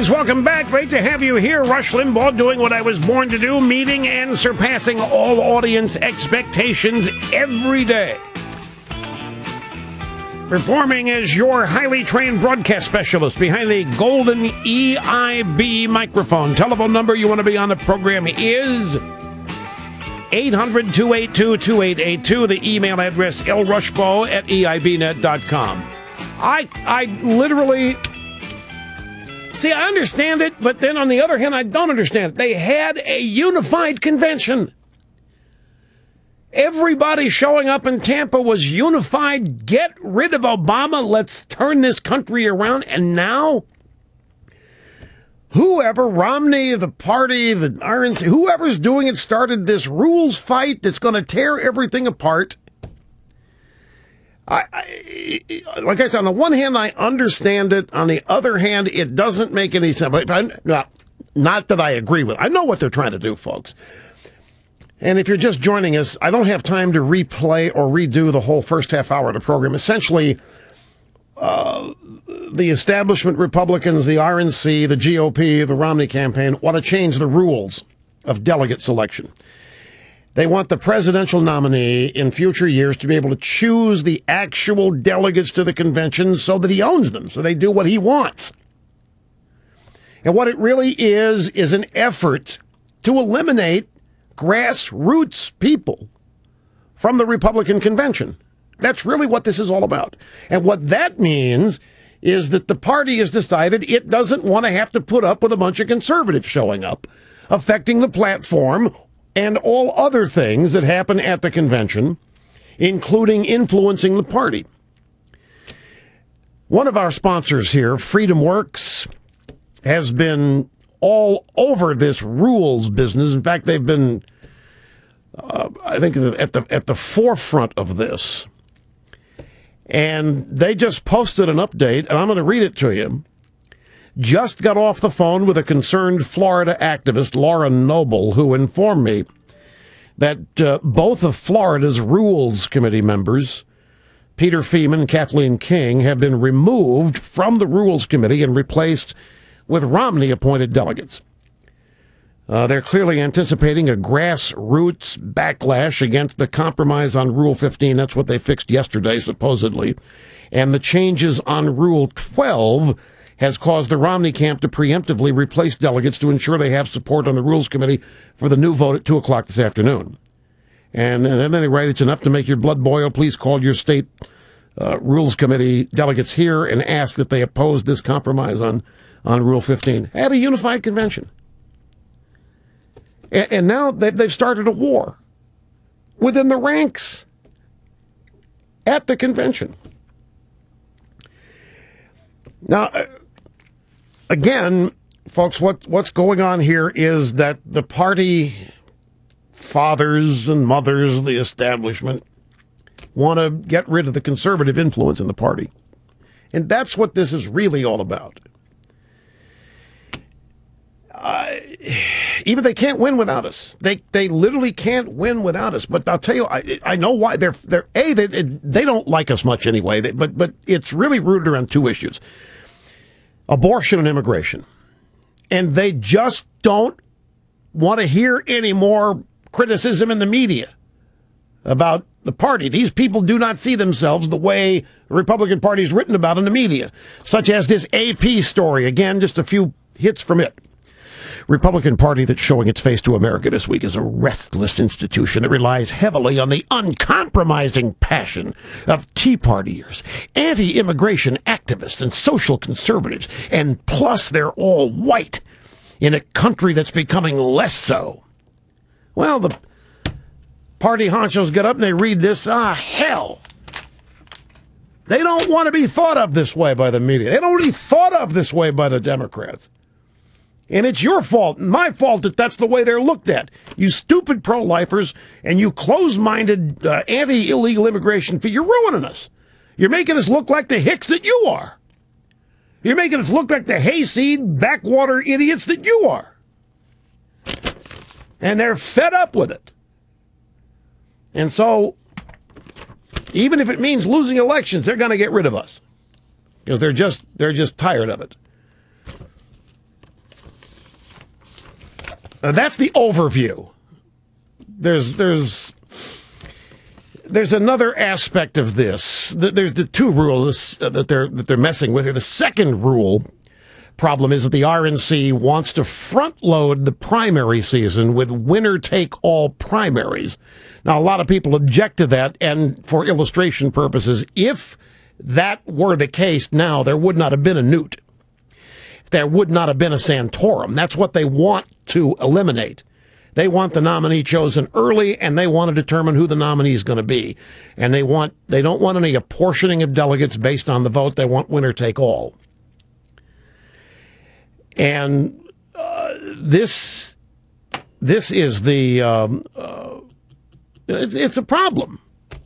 Greetings, welcome back. Great to have you here. Rush Limbaugh doing what I was born to do, meeting and surpassing all audience expectations every day. Performing as your highly trained broadcast specialist behind the golden EIB microphone. Telephone number you want to be on the program is 800-282-2882. The email address lrushbo@eibnet.com. I literally... See, I understand it, but then on the other hand, I don't understand it. They had a unified convention. Everybody showing up in Tampa was unified. Get rid of Obama. Let's turn this country around. And now, whoever, Romney, the party, the RNC, whoever's doing it started this rules fight that's going to tear everything apart. Like I said, on the one hand, I understand it. On the other hand, it doesn't make any sense. Not that I agree with it. I know what they're trying to do, folks. And if you're just joining us, I don't have time to replay or redo the whole first half hour of the program. Essentially, the establishment Republicans, the RNC, the GOP, the Romney campaign want to change the rules of delegate selection. They want the presidential nominee in future years to be able to choose the actual delegates to the convention so that he owns them, so they do what he wants. And what it really is an effort to eliminate grassroots people from the Republican convention. That's really what this is all about. And what that means is that the party has decided it doesn't want to have to put up with a bunch of conservatives showing up, affecting the platform and all other things that happen at the convention, including influencing the party. One of our sponsors here, Freedom Works, has been all over this rules business. In fact, they've been, I think, at the forefront of this. And they just posted an update, and I'm going to read it to you. Just got off the phone with a concerned Florida activist, Laura Noble, who informed me that both of Florida's Rules Committee members, Peter Feeman and Kathleen King, have been removed from the Rules Committee and replaced with Romney-appointed delegates. They're clearly anticipating a grassroots backlash against the compromise on Rule 15. That's what they fixed yesterday, supposedly. And the changes on Rule 12 has caused the Romney camp to preemptively replace delegates to ensure they have support on the Rules Committee for the new vote at 2 o'clock this afternoon. And then they write, it's enough to make your blood boil. Please call your state Rules Committee delegates here and ask that they oppose this compromise on Rule 15. At a unified convention. And now they've started a war within the ranks at the convention. Now, again, folks, what's going on here is that the party fathers and mothers, the establishment, want to get rid of the conservative influence in the party. And that's what this is really all about. Even they can't win without us. They literally can't win without us. But I'll tell you, I know why. They don't like us much anyway. But it's really rooted around two issues: abortion and immigration. And they just don't want to hear any more criticism in the media about the party. These people do not see themselves the way the Republican Party is written about in the media, such as this AP story. Again, just a few hits from it. Republican Party that's showing its face to America this week is a restless institution that relies heavily on the uncompromising passion of Tea Partiers, anti-immigration activists, and social conservatives. And plus, they're all white in a country that's becoming less so. Well, the party honchos get up and they read this. Hell. They don't want to be thought of this way by the media. They don't want to be thought of this way by the Democrats. And it's your fault, my fault, that that's the way they're looked at. You stupid pro-lifers and you close-minded anti-illegal immigration, you're ruining us. You're making us look like the hicks that you are. You're making us look like the hayseed, backwater idiots that you are. And they're fed up with it. And so, even if it means losing elections, they're going to get rid of us. Because they're just tired of it. That's the overview. There's another aspect of this. There's the two rules that they're messing with here. The second rule problem is that the RNC wants to front load the primary season with winner-take-all primaries. Now, a lot of people object to that, and for illustration purposes, if that were the case now, there would not have been a Newt. There would not have been a Santorum. That's what they want to eliminate. They want the nominee chosen early, and they want to determine who the nominee is going to be. And they don't want any apportioning of delegates based on the vote. They want winner-take-all. And this is the it's a problem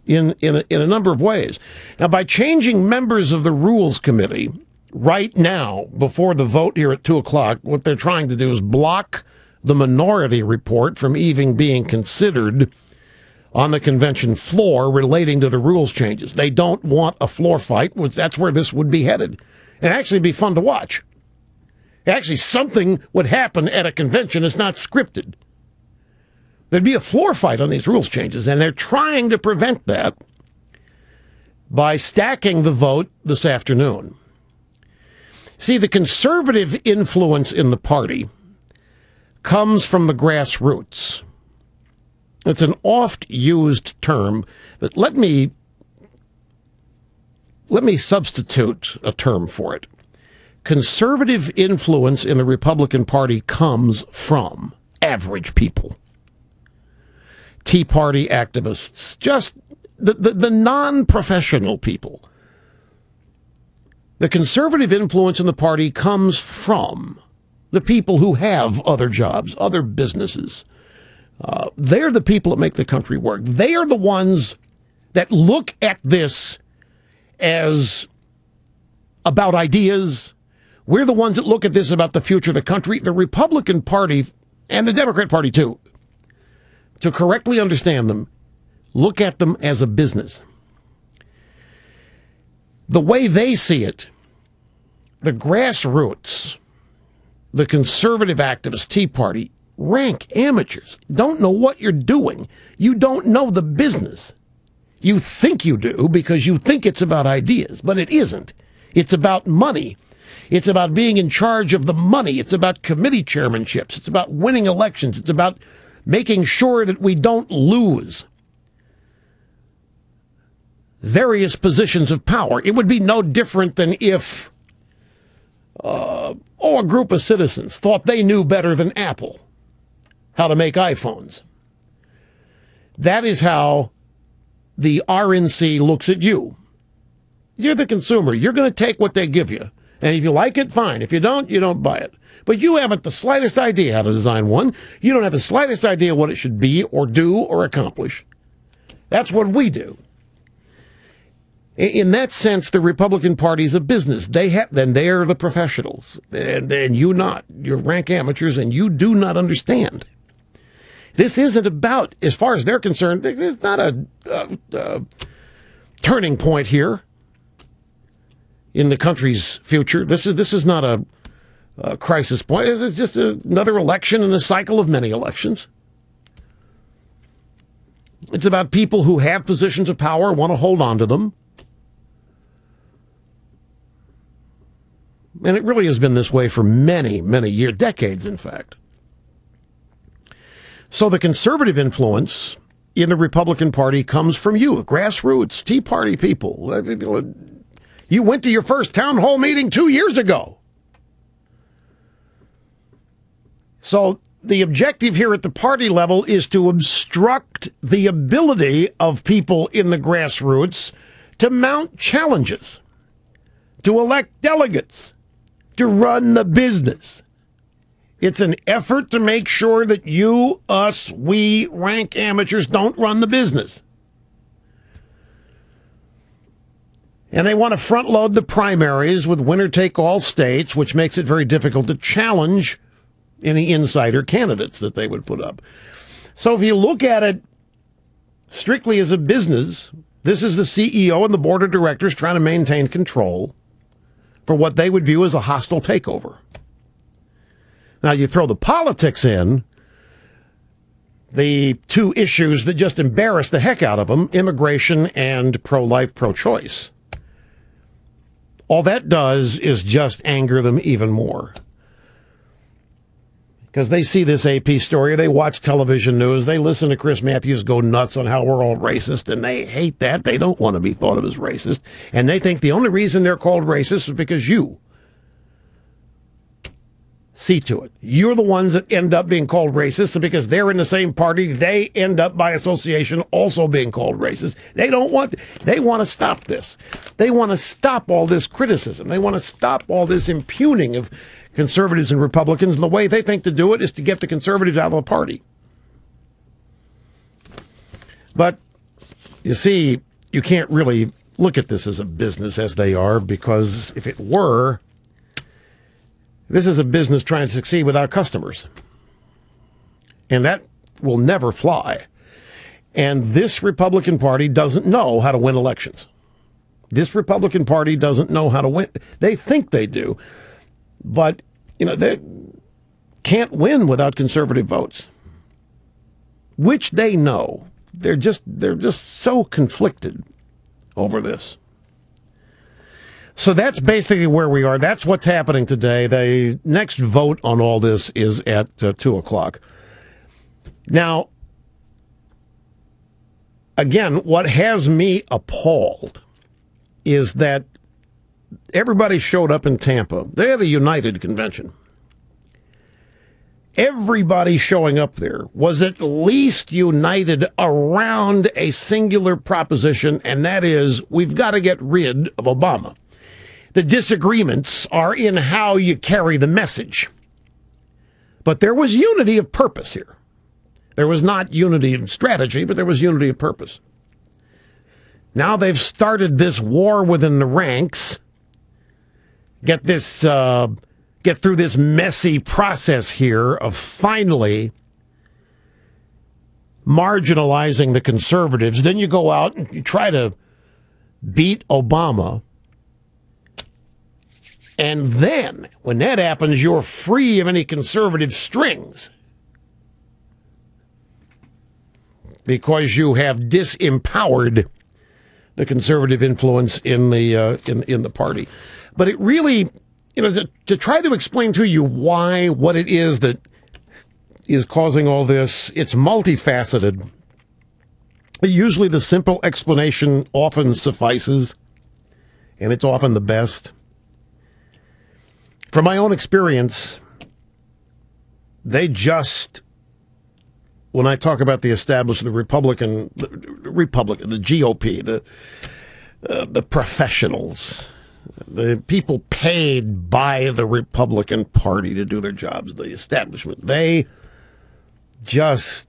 in a number of ways. Now, by changing members of the Rules Committee right now before the vote here at 2 o'clock, what they're trying to do is block the minority report from even being considered on the convention floor relating to the rules changes. They don't want a floor fight, which that's where this would be headed. And actually be fun to watch. Actually, something would happen at a convention. It's not scripted. There'd be a floor fight on these rules changes, and they're trying to prevent that by stacking the vote this afternoon. See, the conservative influence in the party comes from the grassroots. It's an oft-used term, but let me substitute a term for it. Conservative influence in the Republican Party comes from average people. Tea Party activists, just the non-professional people. The conservative influence in the party comes from the people who have other jobs, other businesses. They're the people that make the country work. They are the ones that look at this as about ideas. We're the ones that look at this about the future of the country. The Republican Party, and the Democrat Party too, to correctly understand them, look at them as a business. The way they see it, the grassroots, the conservative activists, Tea Party, rank amateurs, don't know what you're doing. You don't know the business. You think you do because you think it's about ideas, but it isn't. It's about money. It's about being in charge of the money. It's about committee chairmanships. It's about winning elections. It's about making sure that we don't lose various positions of power. It would be no different than if a group of citizens thought they knew better than Apple how to make iPhones. That is how the RNC looks at you. You're the consumer. You're going to take what they give you. And if you like it, fine. If you don't buy it. But you haven't the slightest idea how to design one. You don't have the slightest idea what it should be or do or accomplish. That's what we do. In that sense, the Republican Party is a business. Then they are the professionals. And you not. You're rank amateurs, and you do not understand. This isn't about, as far as they're concerned, it's not a turning point here in the country's future. This is not a crisis point. It's just another election in a cycle of many elections. It's about people who have positions of power, want to hold on to them. And it really has been this way for many, many years, decades, in fact. So the conservative influence in the Republican Party comes from you, grassroots, Tea Party people. You went to your first town hall meeting 2 years ago. So the objective here at the party level is to obstruct the ability of people in the grassroots to mount challenges, to elect delegates, to run the business. It's an effort to make sure that you, us, we, rank amateurs don't run the business. And they want to front load the primaries with winner-take-all states, which makes it very difficult to challenge any insider candidates that they would put up. So if you look at it strictly as a business, this is the CEO and the board of directors trying to maintain control for what they would view as a hostile takeover. Now, you throw the politics in, the two issues that just embarrass the heck out of them, immigration and pro-life, pro-choice. All that does is just anger them even more. Because they see this AP story, they watch television news, they listen to Chris Matthews go nuts on how we're all racist, and they hate that. They don't want to be thought of as racist. And they think the only reason they're called racist is because you see to it. You're the ones that end up being called racist, and because they're in the same party, they end up by association also being called racist. They want to stop this. They want to stop all this criticism. They want to stop all this impugning of conservatives and Republicans. And the way they think to do it is to get the conservatives out of the party. But you see, you can't really look at this as a business as they are, because if it were, this is a business trying to succeed without customers. And that will never fly. And this Republican Party doesn't know how to win elections. This Republican Party doesn't know how to win. They think they do. But, they can't win without conservative votes, which they know. They're just so conflicted over this. So that's basically where we are. That's what's happening today. The next vote on all this is at 2 o'clock. Now, again, what has me appalled is that everybody showed up in Tampa. They had a united convention. Everybody showing up there was at least united around a singular proposition, and that is, we've got to get rid of Obama. The disagreements are in how you carry the message. But there was unity of purpose here. There was not unity in strategy, but there was unity of purpose. Now they've started this war within the ranks. Get through this messy process here of finally marginalizing the conservatives. Then you go out and you try to beat Obama. And then, when that happens, you're free of any conservative strings, because you have disempowered the conservative influence in the party. But it really, to try to explain to you what it is that is causing all this, it's multifaceted. Usually the simple explanation often suffices, and it's often the best. From my own experience, they just, when I talk about the establishment, the GOP, the professionals, the people paid by the Republican Party to do their jobs, the establishment, they just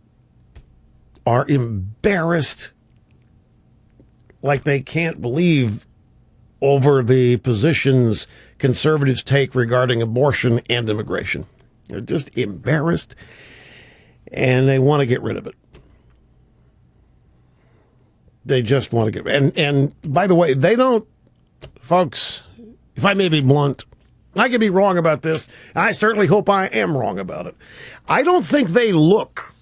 are embarrassed like they can't believe over the positions conservatives take regarding abortion and immigration. They're just embarrassed, and they want to get rid of it. They just want to get rid of it. And by the way, they don't, folks, if I may be blunt, I could be wrong about this. I certainly hope I am wrong about it. I don't think they look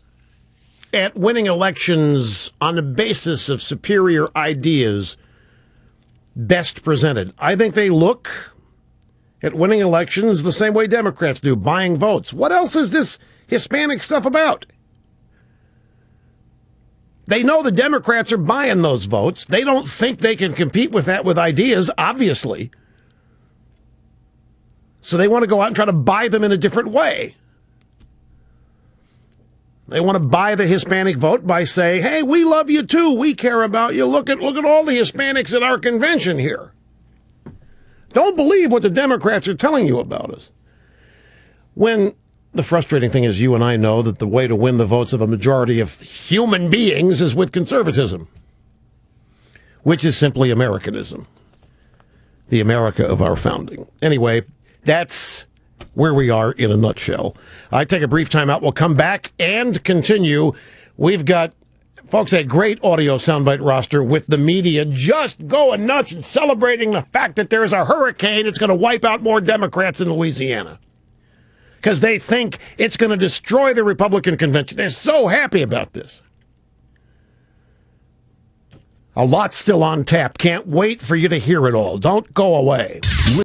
at winning elections on the basis of superior ideas best presented. I think they look at winning elections the same way Democrats do, buying votes. What else is this Hispanic stuff about? They know the Democrats are buying those votes. They don't think they can compete with that with ideas, obviously. So they want to go out and try to buy them in a different way. They want to buy the Hispanic vote by saying, hey, we love you too. We care about you. Look at all the Hispanics at our convention here. Don't believe what the Democrats are telling you about us. When the frustrating thing is, you and I know that the way to win the votes of a majority of human beings is with conservatism, which is simply Americanism, the America of our founding. Anyway, that's where we are in a nutshell. I take a brief time out. We'll come back and continue. We've got, folks, a great audio soundbite roster with the media just going nuts and celebrating the fact that there's a hurricane that's going to wipe out more Democrats in Louisiana. because they think it's going to destroy the Republican convention. They're so happy about this. A lot still on tap. Can't wait for you to hear it all. Don't go away.